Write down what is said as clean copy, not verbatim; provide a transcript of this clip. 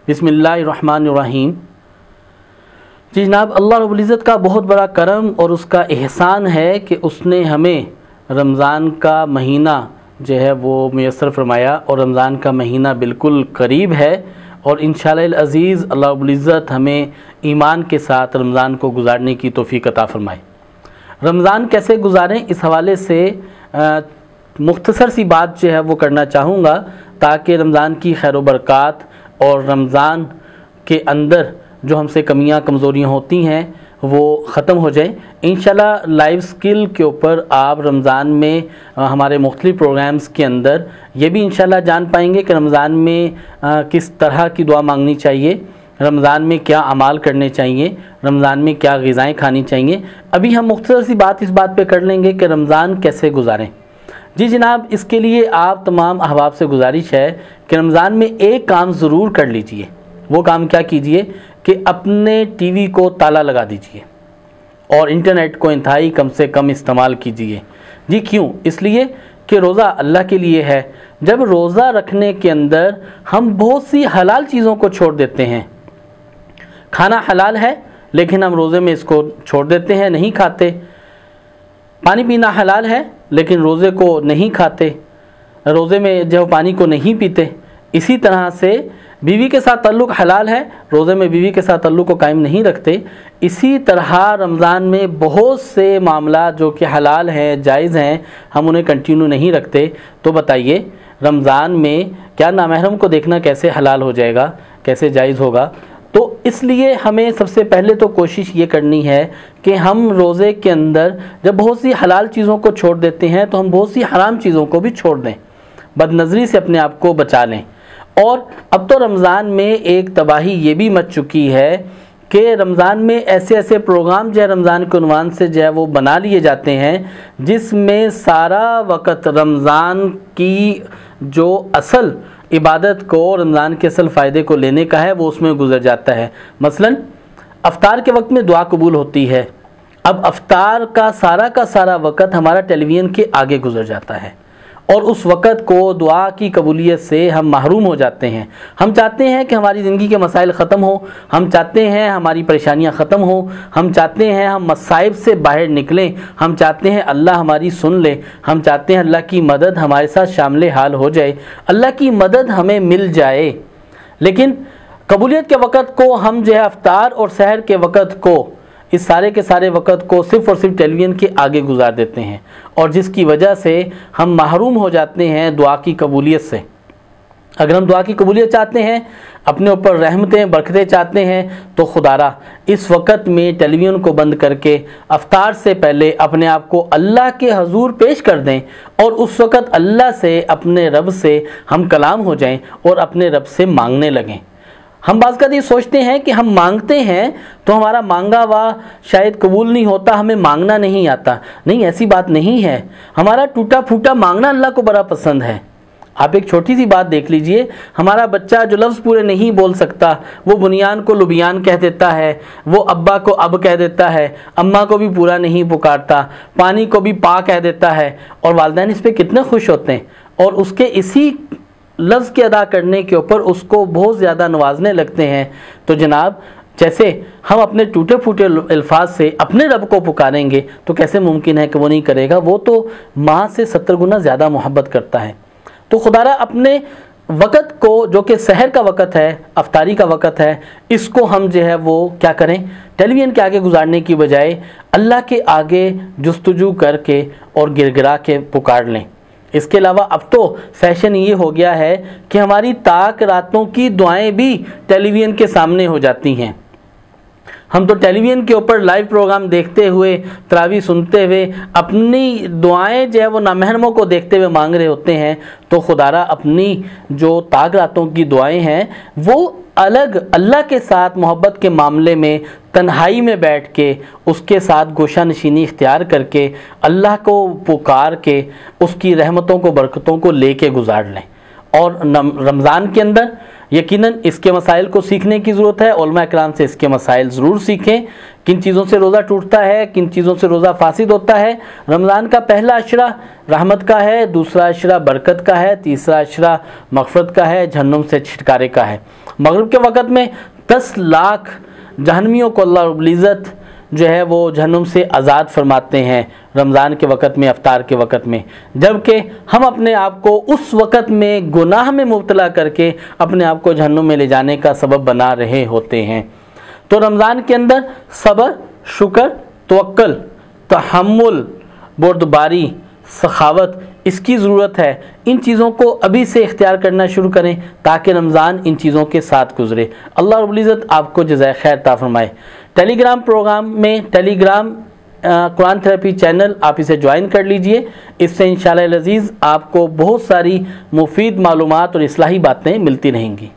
بسم اللہ الرحمن الرحیم۔ جی جناب، اللہ رب العزت کا بہت بڑا کرم اور اس کا احسان ہے کہ اس نے ہمیں رمضان کا مہینہ جو ہے وہ میسر فرمایا، اور رمضان کا مہینہ بالکل قریب ہے، اور انشاءاللہ العزیز اللہ رب العزت ہمیں ایمان کے ساتھ رمضان کو گزارنے کی توفیق عطا فرمائے۔ رمضان کیسے گزاریں، اس حوالے سے مختصر سی بات جو ہے وہ کرنا چاہوں گا، تاکہ رمضان کی خیر و برکات اور رمضان کے اندر جو ہم سے کمیاں کمزوریاں ہوتی ہیں وہ ختم ہو جائیں۔ انشاءاللہ لائیو سکل کے اوپر آپ رمضان میں ہمارے مختلف پروگرامز کے اندر یہ بھی انشاءاللہ جان پائیں گے کہ رمضان میں کس طرح کی دعا مانگنی چاہیے، رمضان میں کیا اعمال کرنے چاہیے، رمضان میں کیا غذائیں کھانی چاہیے۔ ابھی ہم مختصر سی بات اس بات پہ کر لیں گے کہ رمضان کیسے گزاریں۔ جی جناب، اس کے لیے آپ تمام احباب سے گزارش ہے کہ رمضان میں ایک کام ضرور کر لیجئے۔ وہ کام کیا کیجئے کہ اپنے ٹی وی کو تالا لگا دیجئے اور انٹرنیٹ کو انتہائی کم سے کم استعمال کیجئے۔ جی کیوں؟ اس لیے کہ روزہ اللہ کے لیے ہے۔ جب روزہ رکھنے کے اندر ہم بہت سی حلال چیزوں کو چھوڑ دیتے ہیں، کھانا حلال ہے لیکن ہم روزے میں اس کو چھوڑ دیتے ہیں، نہیں کھاتے۔ پانی پینا حلال ہے لیکن روزے کو نہیں کھاتے، روزے میں جو پانی کو نہیں پیتے۔ اسی طرح سے بیوی کے ساتھ تعلق حلال ہے، روزے میں بیوی کے ساتھ تعلق کو قائم نہیں رکھتے۔ اسی طرح رمضان میں بہت سے معاملات جو کہ حلال ہیں، جائز ہیں، ہم انہیں کنٹینیو نہیں رکھتے۔ تو بتائیے رمضان میں کیا نامحرم کو دیکھنا کیسے حلال ہو جائے گا، کیسے جائز ہوگا؟ تو اس لیے ہمیں سب سے پہلے تو کوشش یہ کرنی ہے کہ ہم روزے کے اندر جب بہت سی حلال چیزوں کو چھوڑ دیتے ہیں تو ہم بہت سی حرام چیزوں کو بھی چھوڑ دیں، بد نظری سے اپنے آپ کو بچا لیں۔ اور اب تو رمضان میں ایک تباہی یہ بھی مچ چکی ہے کہ رمضان میں ایسے ایسے پروگرام جو ہے رمضان کے عنوان سے جو ہے وہ بنا لیے جاتے ہیں، جس میں سارا وقت رمضان کی جو اصل عبادت کو، رمضان کے اصل فائدے کو لینے کا ہے وہ اس میں گزر جاتا ہے۔ مثلا افطار کے وقت میں دعا قبول ہوتی ہے، اب افطار کا سارا وقت ہمارا ٹیلی ویژن کے آگے گزر جاتا ہے، اور اس وقت کو دعا کی قبولیت سے ہم محروم ہو جاتے ہیں۔ ہم چاہتے ہیں کہ ہماری زندگی کے مسائل ختم ہوں، ہم چاہتے ہیں ہماری پریشانیاں ختم ہوں، ہم چاہتے ہیں ہم مصائب سے باہر نکلیں، ہم چاہتے ہیں اللہ ہماری سن لے، ہم چاہتے ہیں اللہ کی مدد ہمارے ساتھ شامل حال ہو جائے، اللہ کی مدد ہمیں مل جائے۔ لیکن قبولیت کے وقت کو ہم جو ہے افطار اور سحر کے وقت کو، اس سارے کے سارے وقت کو صرف اور صرف ٹیلی ویژن کے آگے گزار دیتے ہیں، اور جس کی وجہ سے ہم محروم ہو جاتے ہیں دعا کی قبولیت سے۔ اگر ہم دعا کی قبولیت چاہتے ہیں، اپنے اوپر رحمتیں برکتیں چاہتے ہیں، تو خدا را اس وقت میں ٹیلی ویژن کو بند کر کے افطار سے پہلے اپنے آپ کو اللہ کے حضور پیش کر دیں، اور اس وقت اللہ سے، اپنے رب سے ہم کلام ہو جائیں اور اپنے رب سے مانگنے لگیں۔ ہم بعض کا یہ سوچتے ہیں کہ ہم مانگتے ہیں تو ہمارا مانگا ہوا شاید قبول نہیں ہوتا، ہمیں مانگنا نہیں آتا۔ نہیں، ایسی بات نہیں ہے۔ ہمارا ٹوٹا پھوٹا مانگنا اللہ کو بڑا پسند ہے۔ آپ ایک چھوٹی سی بات دیکھ لیجئے، ہمارا بچہ جو لفظ پورے نہیں بول سکتا، وہ بنیان کو لبیان کہہ دیتا ہے، وہ ابا کو اب کہہ دیتا ہے، اماں کو بھی پورا نہیں پکارتا، پانی کو بھی پا کہہ دیتا ہے، اور والدین اس پہ کتنے خوش ہوتے ہیں، اور اس کے اسی لفظ کے ادا کرنے کے اوپر اس کو بہت زیادہ نوازنے لگتے ہیں۔ تو جناب، جیسے ہم اپنے ٹوٹے پھوٹے الفاظ سے اپنے رب کو پکاریں گے تو کیسے ممکن ہے کہ وہ نہیں کرے گا؟ وہ تو ماں سے 70 گنا زیادہ محبت کرتا ہے۔ تو خدا را اپنے وقت کو، جو کہ سحر کا وقت ہے، افطاری کا وقت ہے، اس کو ہم جو ہے وہ کیا کریں، ٹیلی ویژن کے آگے گزارنے کی بجائے اللہ کے آگے جستجو کر کے اور گر گرا کے پکار لیں۔ اس کے علاوہ اب تو فیشن یہ ہو گیا ہے کہ ہماری تاک راتوں کی دعائیں بھی ٹیلی ویژن کے سامنے ہو جاتی ہیں۔ ہم تو ٹیلی ویژن کے اوپر لائیو پروگرام دیکھتے ہوئے، تراویح سنتے ہوئے اپنی دعائیں جو ہے وہ نامحرموں کو دیکھتے ہوئے مانگ رہے ہوتے ہیں۔ تو خدا را اپنی جو تاک راتوں کی دعائیں ہیں وہ الگ اللہ کے ساتھ محبت کے معاملے میں تنہائی میں بیٹھ کے، اس کے ساتھ گوشہ نشینی اختیار کر کے، اللہ کو پکار کے، اس کی رحمتوں کو برکتوں کو لے کے گزار لیں۔ اور رمضان کے اندر یقیناً اس کے مسائل کو سیکھنے کی ضرورت ہے، علماء کرام سے اس کے مسائل ضرور سیکھیں کن چیزوں سے روزہ ٹوٹتا ہے، کن چیزوں سے روزہ فاسد ہوتا ہے۔ رمضان کا پہلا عشرہ رحمت کا ہے، دوسرا عشرہ برکت کا ہے، تیسرا عشرہ مغفرت کا ہے، جہنم سے چھٹکارے کا ہے۔ مغرب کے وقت میں 10 لاکھ جہنمیوں کو اللہ رب العزت جو ہے وہ جہنم سے آزاد فرماتے ہیں رمضان کے وقت میں، افطار کے وقت میں، جبکہ ہم اپنے آپ کو اس وقت میں گناہ میں مبتلا کر کے اپنے آپ کو جہنم میں لے جانے کا سبب بنا رہے ہوتے ہیں۔ تو رمضان کے اندر صبر، شکر، توکل، تحمل، بردباری، سخاوت، اس کی ضرورت ہے۔ ان چیزوں کو ابھی سے اختیار کرنا شروع کریں تاکہ رمضان ان چیزوں کے ساتھ گزرے۔ اللہ رب العزت آپ کو جزائے خیر عطا فرمائے۔ ٹیلی گرام پروگرام میں ٹیلی گرام قرآن تھراپی چینل آپ اسے جوائن کر لیجئے، اس سے انشاءاللہ العزیز آپ کو بہت ساری مفید معلومات اور اصلاحی باتیں ملتی رہیں گی۔